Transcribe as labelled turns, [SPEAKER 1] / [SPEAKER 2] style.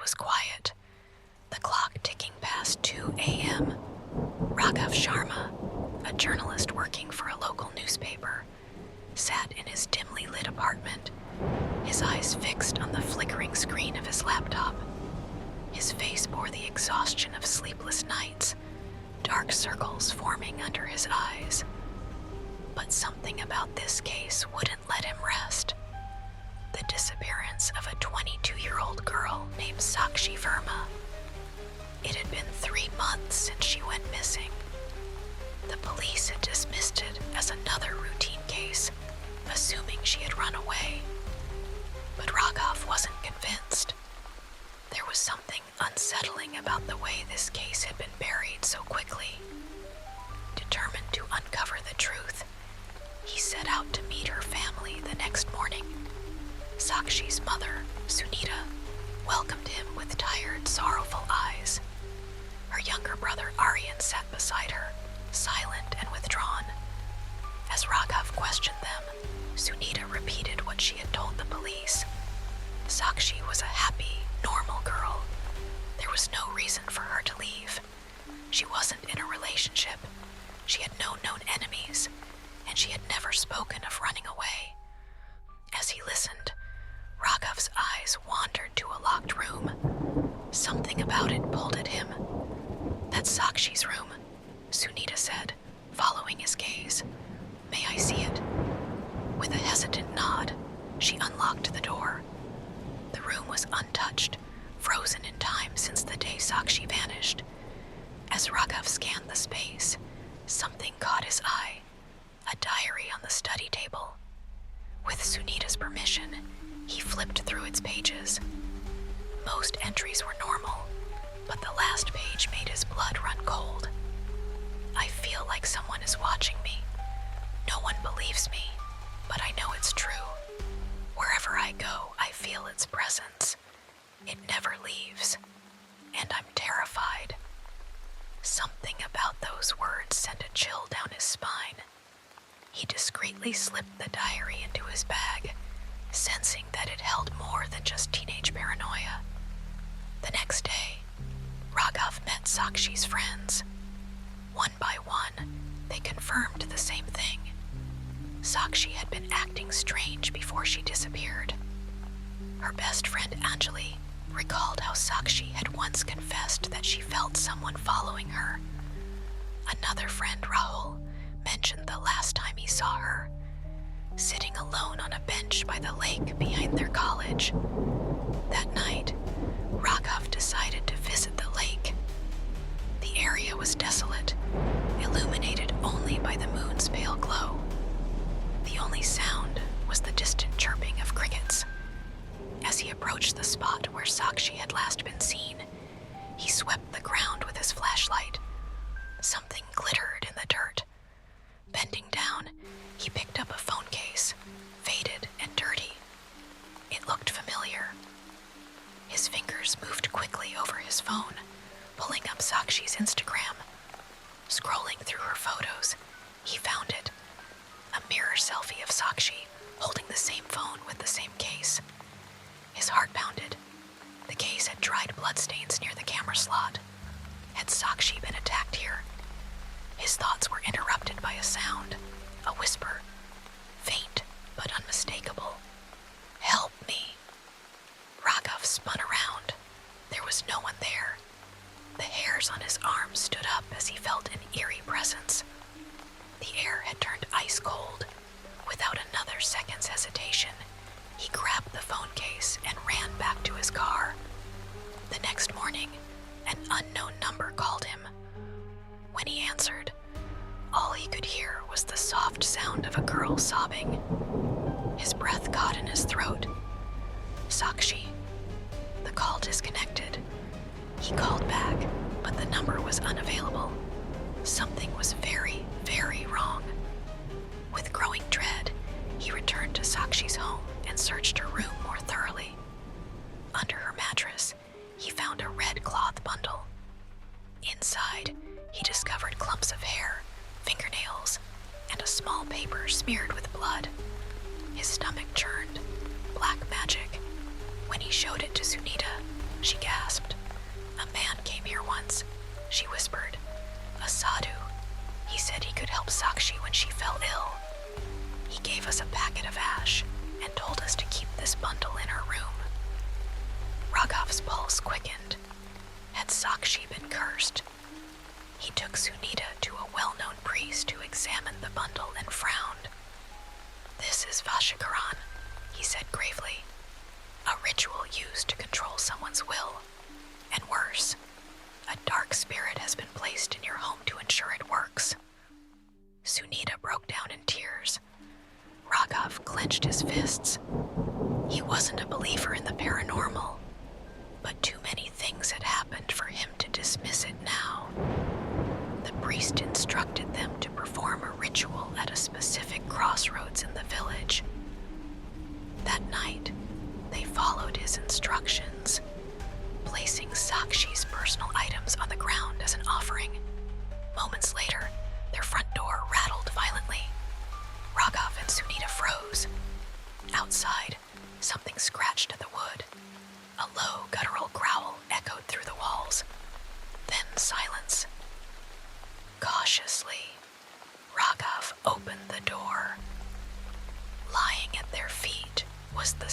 [SPEAKER 1] was quiet, the clock ticking past 2 a.m. Raghav Sharma, a journalist working for a local newspaper, sat in his dimly lit apartment, his eyes fixed on the flickering screen of his laptop. His face bore the exhaustion of sleepless nights, dark circles forming under his eyes. But something about this case wouldn't let him rest. The disappearance of a 22-year-old girl named Sakshi Verma. It had been 3 months since she went missing. The police had dismissed it as another routine case, assuming she had run away. But Raghav wasn't convinced. There was something unsettling about the way this case had been buried so quickly. Determined to uncover the truth, he set out to meet her family the next morning. Sakshi's mother, Sunita, welcomed him with tired, sorrowful eyes. Her younger brother Aryan sat beside her, silent and withdrawn. As Raghav questioned them, Sunita repeated what she had told the police. Sakshi was a happy, normal girl. There was no reason for her to leave. She wasn't in a relationship. She had no known enemies, and she had never spoken of running away. As he listened, Raghav's eyes wandered to a locked room. Something about it pulled at him. "That's Sakshi's room," Sunita said, following his gaze. "May I see it?" With a hesitant nod, she unlocked the door. The room was untouched, frozen in time since the day Sakshi vanished. As Raghav scanned the space, something caught his eye, a diary on the study table. With Sunita's permission, he flipped through its pages. Most entries were normal, but the last page made his blood run cold. "I feel like someone is watching me. No one believes me, but I know it's true. Wherever I go, I feel its presence. It never leaves, and I'm terrified." Something about those words sent a chill down his spine. He discreetly slipped the diary into his bag, sensing that it held more than just teenage paranoia. The next day, Raghav met Sakshi's friends. One by one, they confirmed the same thing. Sakshi had been acting strange before she disappeared. Her best friend Anjali recalled how Sakshi had once confessed that she felt someone following her. Another friend, Rahul, mentioned the last time he saw her, sitting alone on a bench by the lake behind their college. That night, Raghav decided to visit the lake. The area was desolate, illuminated only by the moon's pale glow. The only sound was the distant chirping of crickets. As he approached the spot where Sakshi had last been seen, he swept the ground with his flashlight. Something glittered in the dirt. Bending down, he picked up a phone case, faded and dirty. It looked familiar. His fingers moved quickly over his phone, pulling up Sakshi's Instagram. Scrolling through her photos, he found it. A mirror selfie of Sakshi, holding the same phone with the same case. His heart pounded. The case had dried bloodstains near the camera slot. Had Sakshi been attacked here? His thoughts were interrupted by a sound, a whisper, faint but unmistakable. "Help me." Raghav spun around. There was no one there. The hairs on his arms stood up as he felt an eerie presence. The air had turned ice cold. Without another second's hesitation, he grabbed the phone case and ran back to his car. The next morning, an unknown number called him. When he answered, all he could hear was the soft sound of a girl sobbing. His breath caught in his throat. "Sakshi." The call disconnected. He called back, but the number was unavailable. Something was very, very wrong. With growing dread, he returned to Sakshi's home and searched her room more thoroughly. Under her mattress, he found a red cloth bundle. Inside, he discovered clumps of hair, fingernails, and a small paper smeared with blood. His stomach churned. Black magic. When he showed it to Sunita, she gasped. Raghav's pulse quickened. Had Sakshi been cursed? He took Sunita to a well-known priest who examined the bundle and frowned. "This is Vashikaran," he said gravely. "A ritual used to control someone's will. And worse, a dark spirit has been placed in your home to ensure it works." Sunita broke down in tears. Raghav clenched his fists. He wasn't a believer in the paranormal, but too many things had happened for him to dismiss it now. The priest instructed them to perform a ritual at a specific crossroads in the village. That night, they followed his instructions, placing Sakshi's personal items on the ground as an offering. Moments later, their front door rattled violently. Raghav and Sunita froze. Outside, something scratched at the wood. A low, guttural growl echoed through the walls. Then silence. Cautiously, Raghav opened the door. Lying at their feet was the